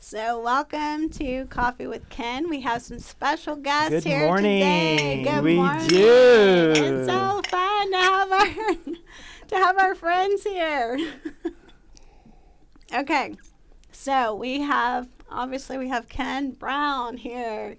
So, welcome to Coffee with Ken. We have some special guests Good here morning. today. Good We morning. do. It's so fun to have our friends here. Okay, so we have Ken Brown here,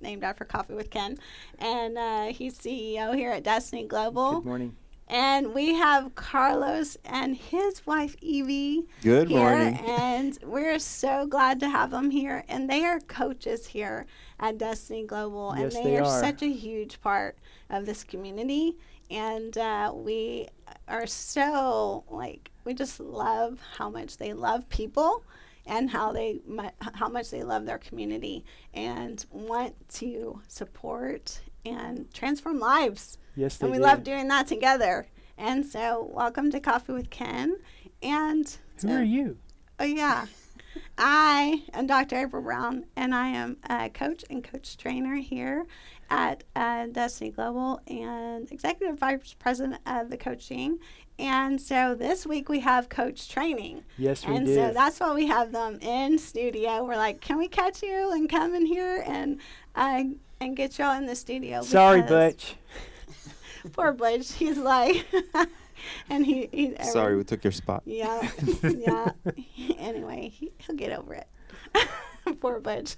named after Coffee with Ken, and he's CEO here at Destiny Global. Good morning. And we have Carlos and his wife Evie Good here, morning. and we're so glad to have them here. And they are coaches here at Destiny Global, Yes, and they are are. such a huge part of this community. And we are so we just love how much they love people and how much they love their community and want to support and transform lives. Yes, they And we do. love doing that together. And so, welcome to Coffee with Ken. And Who are you? oh yeah, I am Dr. April Brown, and I am a coach and coach trainer here at Destiny Global and executive vice president of the coaching. And so this week we have coach training. Yes, we And do. so that's why we have them in studio. We're like, can we catch you and come in here and get y'all in the studio? Sorry, because- Butch. Poor Butch. He's like, and he Sorry, we took your spot. yeah, yeah. Anyway, he'll get over it. Poor Butch.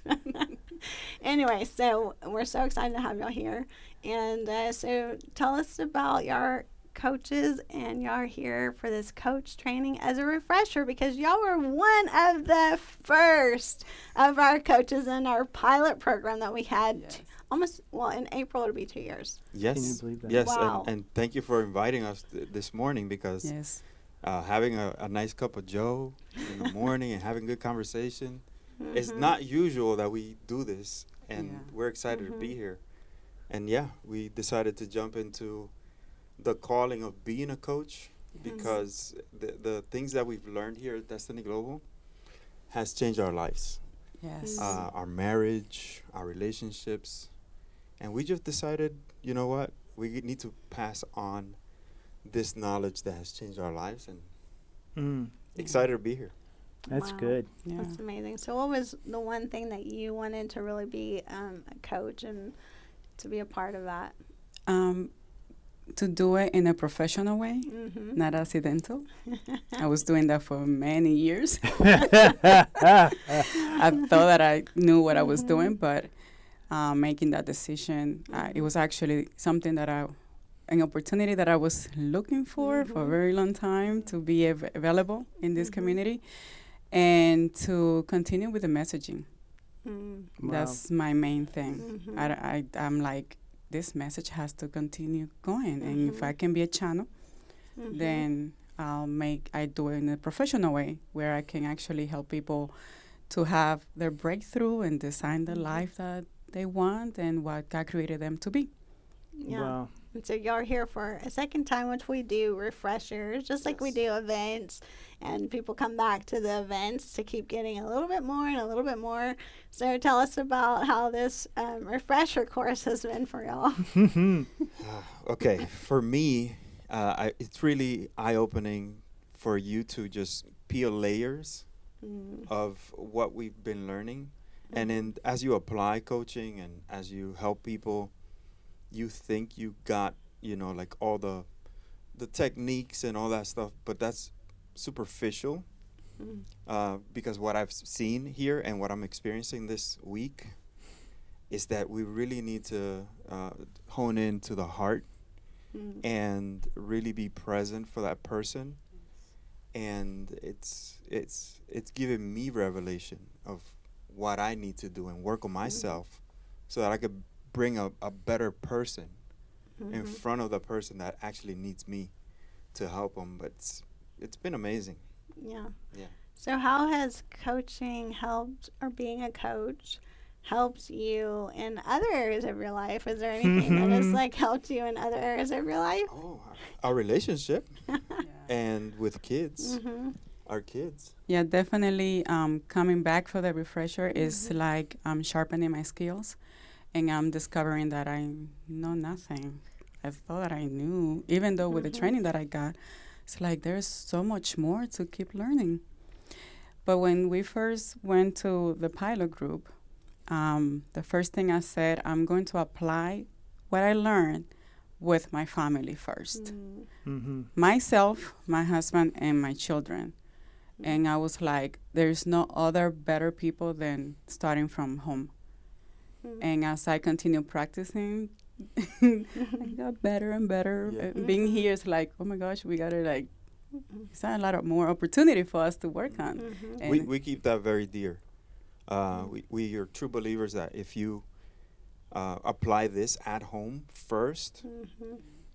Anyway, so we're so excited to have y'all here. And so tell us about your coaches, and y'all are here for this coach training as a refresher because y'all were one of the first of our coaches in our pilot program that we had in April it'll be 2 years. Yes. Can you believe that? Yes, Wow. and thank you for inviting us this morning because Yes. having a nice cup of Joe in the morning and having good conversation, it's Mhm. not usual that we do this, and Yeah. we're excited to Mhm. be here. And yeah, we decided to jump into the calling of being a coach because the things that we've learned here at Destiny Global has changed our lives. Yes. Our marriage, our relationships. And we just decided, you know what? We need to pass on this knowledge that has changed our lives and excited to be here. That's Wow. good. Yeah. That's amazing. So, what was the one thing that you wanted to really be a coach and to be a part of that? To do it in a professional way, Mm-hmm. not accidental. I was doing that for many years. I thought that I knew what I was doing, but making that decision, it was actually something that an opportunity that I was looking for a very long time to be available in this community and to continue with the messaging. Mm. Wow. That's my main thing. Mhm. I'm like, this message has to continue going. And if I can be a channel, Mhm. then I do it in a professional way where I can actually help people to have their breakthrough and design the life that they want and what God created them to be. Yeah. Wow. And so y'all are here for a second time, which we do refreshers, just like we do events, and people come back to the events to keep getting a little bit more and a little bit more. So tell us about how this refresher course has been for y'all. Okay, for me, it's really eye-opening for you to just peel layers Mm. of what we've been learning. And then as you apply coaching and as you help people, you think you got, like all the techniques and all that stuff, but that's superficial. Because what I've seen here and what I'm experiencing this week is that we really need to hone into the heart Mm. and really be present for that person. And it's giving me revelation of what I need to do and work on myself so that I could bring a better person in front of the person that actually needs me to help them. But it's been amazing. Yeah. Yeah. So how has coaching helped, or being a coach helped you in other areas of your life? Is there anything that has helped you in other areas of your life? Oh, our relationship and with kids, our kids. Yeah, definitely. Coming back for the refresher is like I'm sharpening my skills, and I'm discovering that I know nothing. I thought that I knew, even though with the training that I got, it's like there's so much more to keep learning. But when we first went to the pilot group, the first thing I said, I'm going to apply what I learned with my family first. Myself, my husband, and my children. And I was like, there's no other better people than starting from home. And as I continue practicing, I got better and better. Yeah. Being here is like, oh my gosh, we gotta like, it's a lot of more opportunity for us to work on. And We keep that very dear. We are true believers that if you apply this at home first,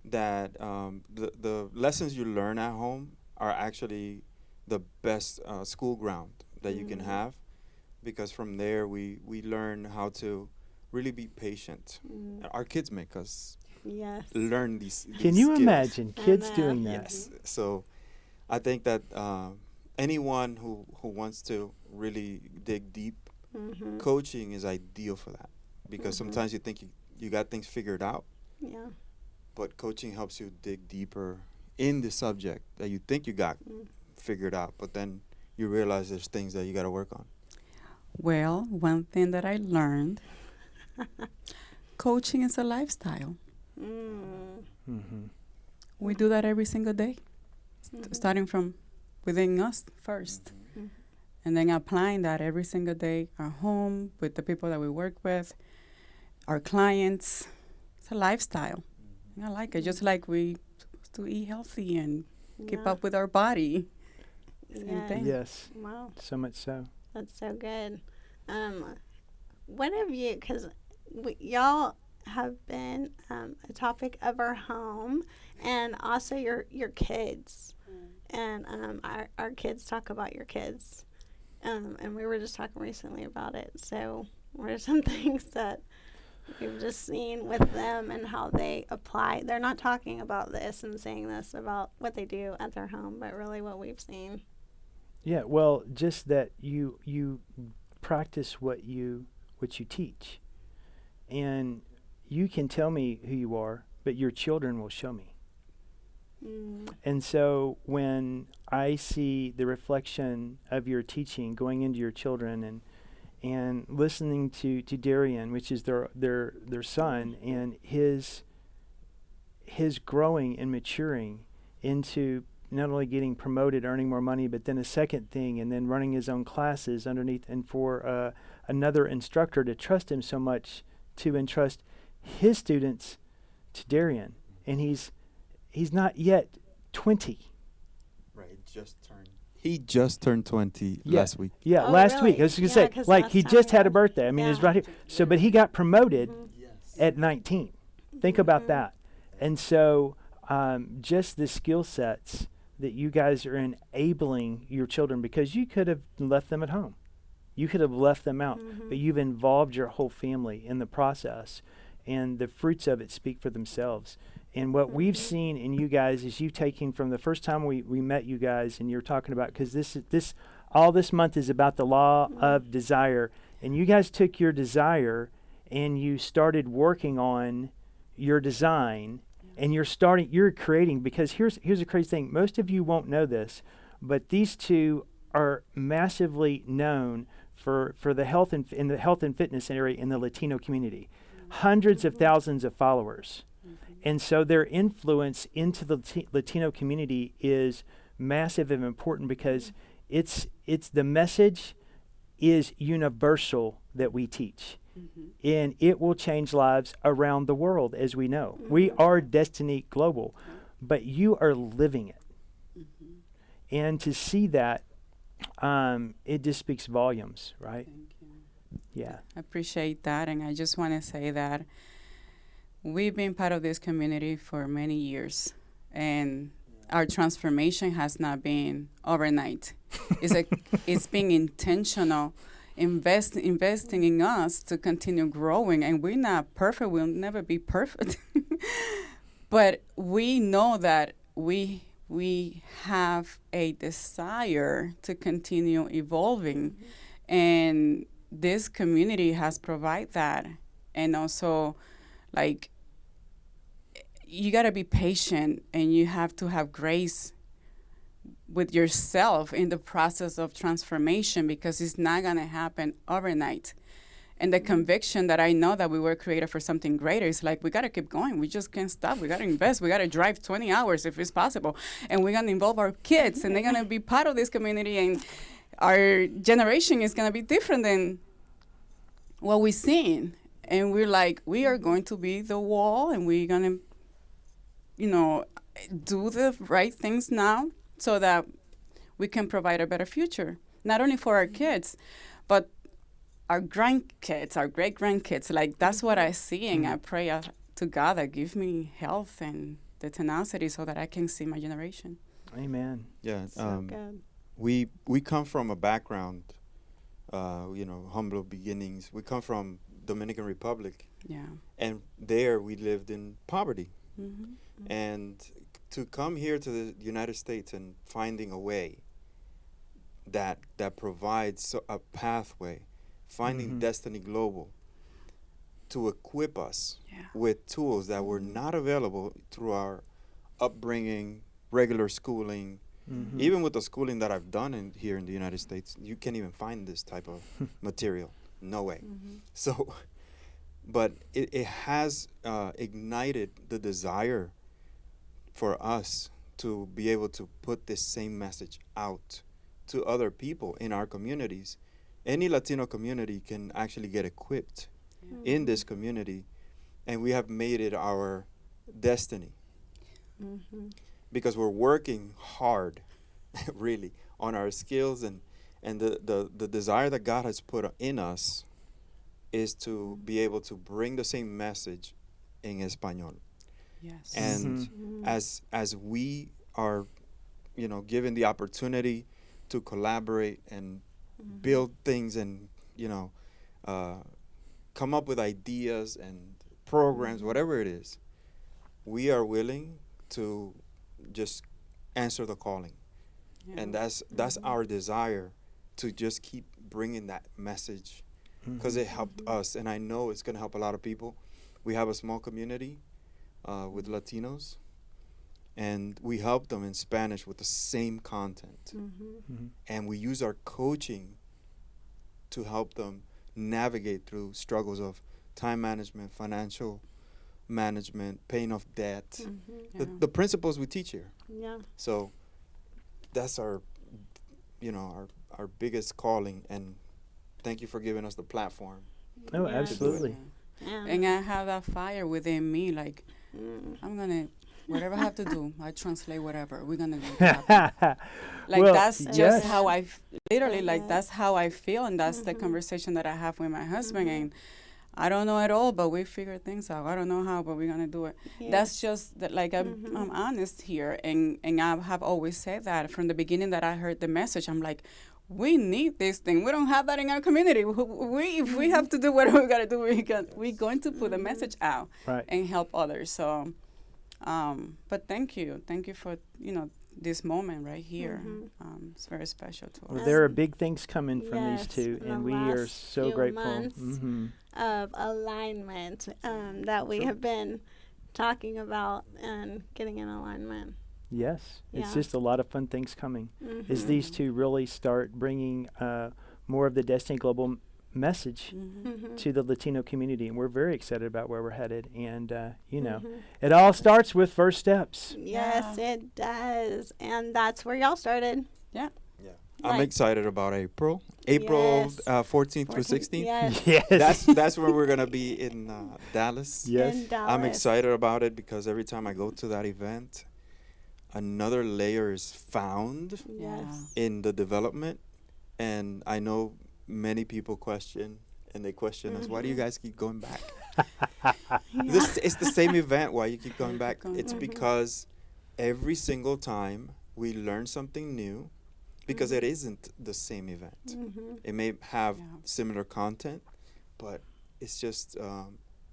that the lessons you learn at home are actually the best school ground that you can have, because from there we learn how to really be patient. Our kids make us Yes. learn these Can these you skills. imagine kids know. doing that? Yes. So I think that anyone who wants to really dig deep, coaching is ideal for that, because sometimes you think you got things figured out, Yeah. but coaching helps you dig deeper in the subject that you think you got figured out, but then you realize there's things that you got to work on. well, one thing that I learned, coaching is a lifestyle. We do that every single day, starting from within us first, and then applying that every single day at home with the people that we work with, our clients. It's a lifestyle. And I like it, just like we supposed to eat healthy and keep Yeah. up with our body. Same Yeah. thing. Yes, Wow. so much so. That's so good. What have you, because y'all have been a topic of our home, and also your kids. And our kids talk about your kids. And we were just talking recently about it. So what are some things that we've just seen with them and how they apply? They're not talking about this and saying this about what they do at their home, but really what we've seen. Yeah, well, just that you practice what you teach, and you can tell me who you are, but your children will show me. And so when I see the reflection of your teaching going into your children, and listening to Darian, which is their son, and his growing and maturing into not only getting promoted, earning more money, but then a second thing, and then running his own classes underneath, and for another instructor to trust him so much to entrust his students to Darian. And he's not yet 20. Right. He just turned 20 Yeah. last week. Yeah, Oh, last really? week. I was going to Yeah, say, 'cause like, last he time just we had a had- birthday. I mean, he's yeah. right here. So, but he got promoted Yes. at 19. Think about that. And so just the skill sets that you guys are enabling your children, because you could have left them at home. You could have left them out, but you've involved your whole family in the process, and the fruits of it speak for themselves. And what we've seen in you guys is you taking from the first time we met you guys, and you're talking about, because all this month is about the law of desire, and you guys took your desire and you started working on your design, and you're creating, because here's a crazy thing. Most of you won't know this, but these two are massively known for the health and in the health and fitness area in the Latino community. Hundreds of thousands of followers. And so their influence into the Latino community is massive and important, because it's the message is universal that we teach. And it will change lives around the world, as we know. We are Destiny Global, but you are living it. And to see that, it just speaks volumes, right? Thank you. Yeah. I appreciate that, and I just want to say that we've been part of this community for many years, and our transformation has not been overnight. It's being intentional, investing in us to continue growing, and we're not perfect. We'll never be perfect, but we know that we have a desire to continue evolving, and this community has provided that. And also, like, you got to be patient, and you have to have grace with yourself in the process of transformation, because it's not going to happen overnight. And the conviction that I know that we were created for something greater is like, we got to keep going. We just can't stop. We got to invest. We got to drive 20 hours if it's possible. And we're going to involve our kids, and they're going to be part of this community. And our generation is going to be different than what we've seen. And we're like, we are going to be the wall, and we're going to, do the right things now so that we can provide a better future, not only for our kids, but our grandkids, our great-grandkids. Like, that's what I see, and I pray to God that give me health and the tenacity so that I can see my generation. Amen. Yeah. So good. We come from a background, humble beginnings. We come from Dominican Republic, Yeah. and there we lived in poverty. Mm-hmm. And to come here to the United States and finding a way that provides a pathway, finding Destiny Global to equip us with tools that were not available through our upbringing, regular schooling. Even with the schooling that I've done here in the United States, you can't even find this type of material. No way. So, but it has ignited the desire for us to be able to put this same message out to other people in our communities. Any Latino community can actually get equipped in this community, and we have made it our destiny because we're working hard, really, on our skills, and the desire that God has put in us is to be able to bring the same message in Espanol. Yes. And as we are, given the opportunity to collaborate and build things and, come up with ideas and programs, whatever it is, we are willing to just answer the calling. And that's our desire, to just keep bringing that message, because it helped us, and I know it's going to help a lot of people. We have a small community with Latinos, and we help them in Spanish with the same content. And we use our coaching to help them navigate through struggles of time management, financial management, paying off debt, the principles we teach here. Yeah. So that's our biggest calling, and thank you for giving us the platform. Oh, Yeah. absolutely. Yeah. And I have that fire within me, like, I'm going to, whatever I have to do, I translate whatever. We're going to do it. Like, Well, that's just yes. how literally, like, that's how I feel, and that's the conversation that I have with my husband, and I don't know at all, but we figure things out. I don't know how, but we're going to do it. Yeah. That's just, that, like, I'm honest here, and I have always said that from the beginning that I heard the message. I'm like, we need this thing. We don't have that in our community. If we have to do whatever we got to do, we're going to put the message out Right. and help others. So, but thank you for, this moment right here. It's very special to Well, us. there are big things coming from Yes, these two, in and the we are last so few grateful. months. Of alignment that we have been talking about and getting in alignment. Yes, it's Yeah. just a lot of fun things coming as these two really start bringing more of the Destiny Global message to the Latino community, and we're very excited about where we're headed. And it all starts with first steps. Yes, it does. And that's where y'all started. Yeah. I'm Right. excited about April. April Yes. 14th through 16th. Yes. Yes. That's where we're going to be in Dallas. Yes. In Dallas. I'm excited about it because every time I go to that event, another layer is found Yes. in the development. And I know many people question, and they question us, why do you guys keep going back? It's the same event. Why you keep going back? It's because every single time we learn something new, because it isn't the same event. It may have similar content, but it's just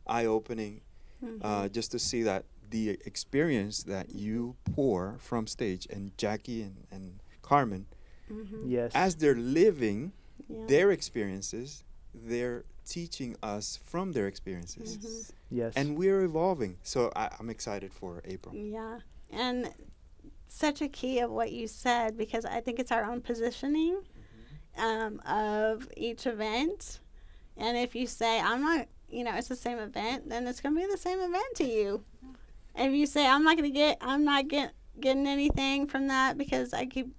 eye-opening just to see that the experience that you pour from stage, and Jackie and Carmen, Yes. as they're living Yeah. their experiences, they're teaching us from their experiences. Yes. And we're evolving. So I'm excited for April. Yeah. And such a key of what you said, because I think it's our own positioning of each event. And if you say, I'm not, it's the same event, then it's going to be the same event to you. If you say, I'm not getting anything from that because I keep,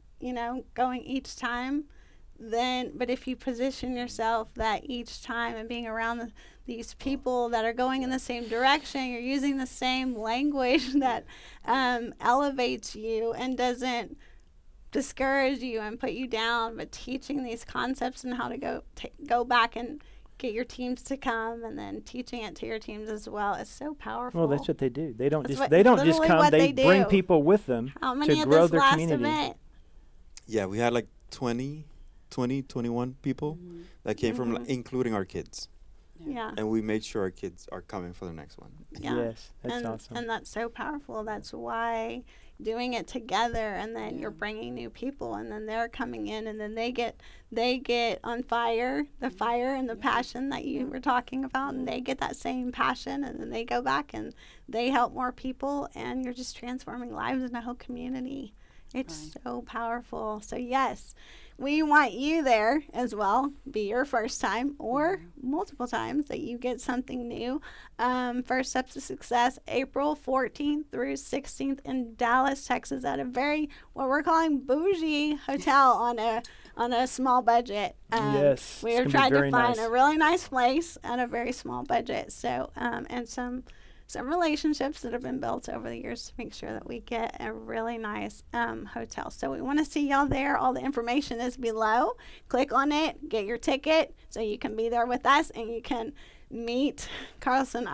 going each time, but if you position yourself that each time and being around these people that are going in the same direction, you're using the same language that elevates you and doesn't discourage you and put you down, but teaching these concepts and how to go back and get your teams to come, and then teaching it to your teams as well is so powerful. Well, that's what they do. They don't That's just literally come. what They they bring do. people with them How many to at grow this their last community. event? Yeah, we had like 21 people that came from, including our kids. Yeah. And we made sure our kids are coming for the next one. Yeah. Yes, that's awesome. And that's so powerful. That's why doing it together, and then you're bringing new people, and then they're coming in, and then they get on fire, the fire and the passion that you were talking about, and they get that same passion, and then they go back and they help more people, and you're just transforming lives in a whole community. It's so powerful. So yes, we want you there as well. Be your first time or multiple times that you get something new. First Steps to Success, April 14th through 16th in Dallas, Texas, at what we're calling bougie hotel on a small budget. Yes, we it's are gonna be trying to very find nice. a really nice place at a very small budget. So and some relationships that have been built over the years to make sure that we get a really nice hotel. So we want to see y'all there. All the information is below. Click on it, get your ticket so you can be there with us, and you can meet Carlson,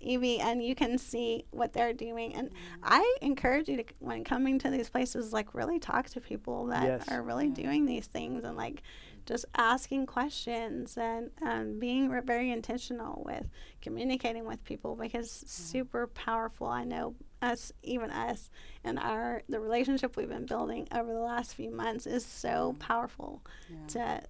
Evie, and you can see what they're doing. And I encourage you to, when coming to these places, like really talk to people that are really doing these things, and like just asking questions, and being very intentional with communicating with people, because it's super powerful. I know us and the relationship we've been building over the last few months is so powerful to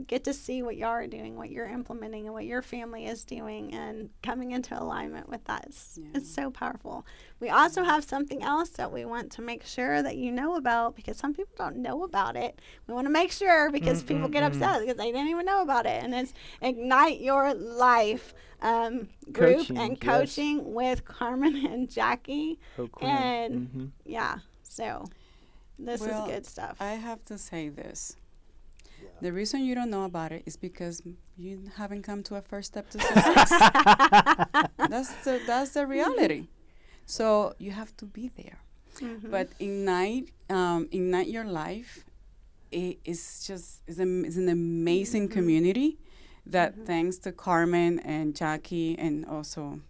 get to see what y'all are doing, what you're implementing, and what your family is doing, and coming into alignment with that. It's so powerful. We also have something else that we want to make sure that you know about, because some people don't know about it. We want to make sure, because people get upset because they didn't even know about it. And it's Ignite Your Life group and coaching with Carmen and Jackie. And so this is good stuff. I have to say this. The reason you don't know about it is because you haven't come to a First Step to Success. That's the reality. So you have to be there. But Ignite Your Life is an amazing community that, thanks to Carmen and Jackie, and also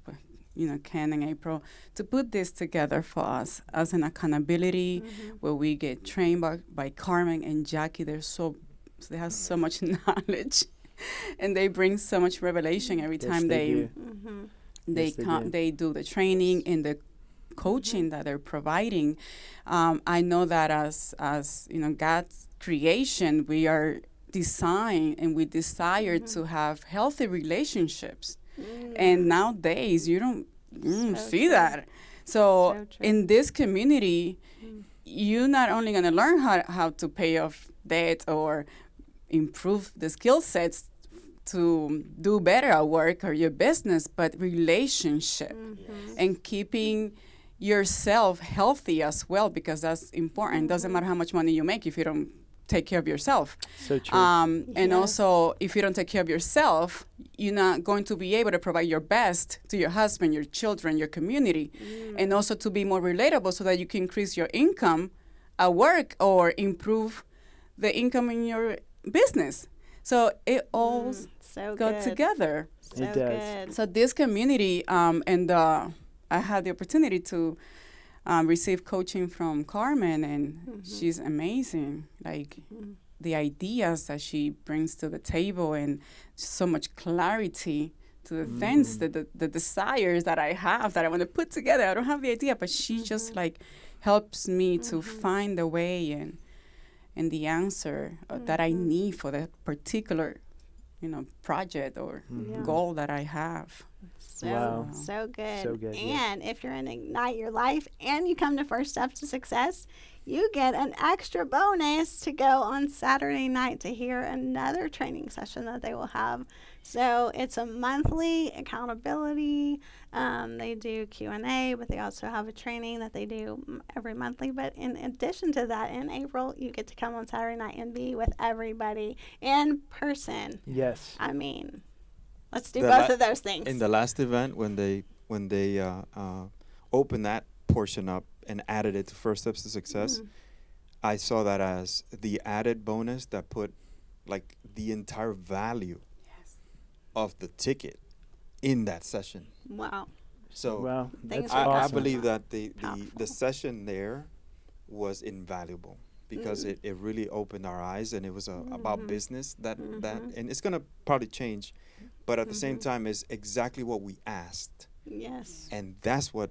Ken and April, to put this together for us as an accountability, where we get trained by Carmen and Jackie. They have so much knowledge, and they bring so much revelation every time they do the training and the coaching that they're providing. I know that as God's creation, we are designed and we desire to have healthy relationships. And nowadays, you don't see that. So in this community, you're not only going to learn how to pay off debt or improve the skill sets to do better at work or your business, but relationship and keeping yourself healthy as well, because that's important. Doesn't matter how much money you make if you don't take care of yourself. So true. And also, if you don't take care of yourself, you're not going to be able to provide your best to your husband, your children, your community, and also to be more relatable so that you can increase your income at work or improve the income in your business. So it all go together. So It does. good. So this community, I had the opportunity to receive coaching from Carmen, and she's amazing. Like the ideas that she brings to the table, and so much clarity to the things, the desires that I have that I want to put together. I don't have the idea, but she just like helps me to find the way and the answer that I need for the particular project or goal that I have. So, Wow. so good. So good, yes. And if you're in Ignite Your Life and you come to First Steps to Success, you get an extra bonus to go on Saturday night to hear another training session that they will have. So it's a monthly accountability. They do Q&A, but they also have a training that they do every monthly. But in addition to that, in April, you get to come on Saturday night and be with everybody in person. Yes. I mean, let's do The both la- of those things. In the last event, when they opened that portion up and added it to First Steps to Success, I saw that as the added bonus that put like the entire value of the ticket in that session. Wow. So Wow. Things That's are I awesome. believe that the Powerful. session there was invaluable because it really opened our eyes, and it was about business that and it's gonna probably change, but at the same time is exactly what we asked, Yes. and that's what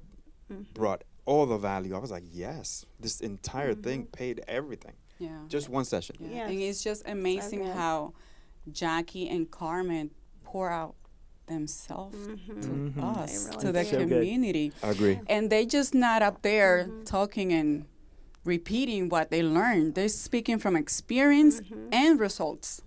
brought all the value. I was like, yes, this entire thing paid everything. Yeah. Just one session. Yeah. Yes. And it's just amazing good. how Jackie and Carmen pour out themselves to us, They really to the do. So good. community. I agree. And they just not up there talking and repeating what they learned. They're speaking from experience and results.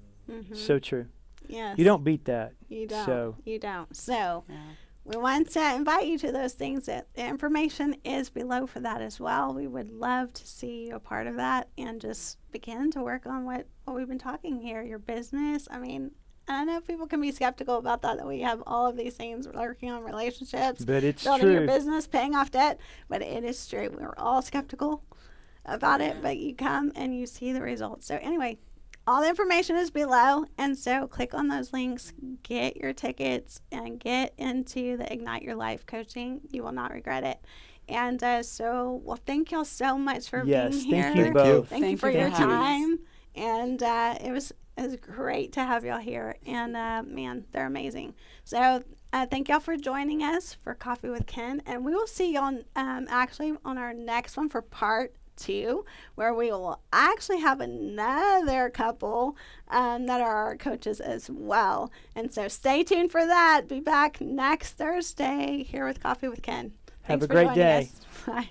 So true. Yes. You don't beat that. You don't. So You don't. So Yeah. we want to invite you to those things. That the information is below for that as well. We would love to see you a part of that and just begin to work on what we've been talking here, your business. I mean, I know people can be skeptical about that we have all of these things, working on relationships, but it's building your true. business, paying off debt, but it is true. We're all skeptical about it, but you come and you see the results. So anyway, all the information is below, and so click on those links, get your tickets, and get into the Ignite Your Life coaching. You will not regret it. And well, thank y'all so much for Yes, being here. thank you Thank both. Thank you Thank for you your for having us. time. And it was great to have y'all here. And man, they're amazing. So thank y'all for joining us for Coffee with Ken. And we will see y'all actually on our next one for part 2, where we will actually have another couple that are our coaches as well. And so stay tuned for that. Be back next Thursday here with Coffee with Ken. Have Thanks a for great joining day. us. Bye.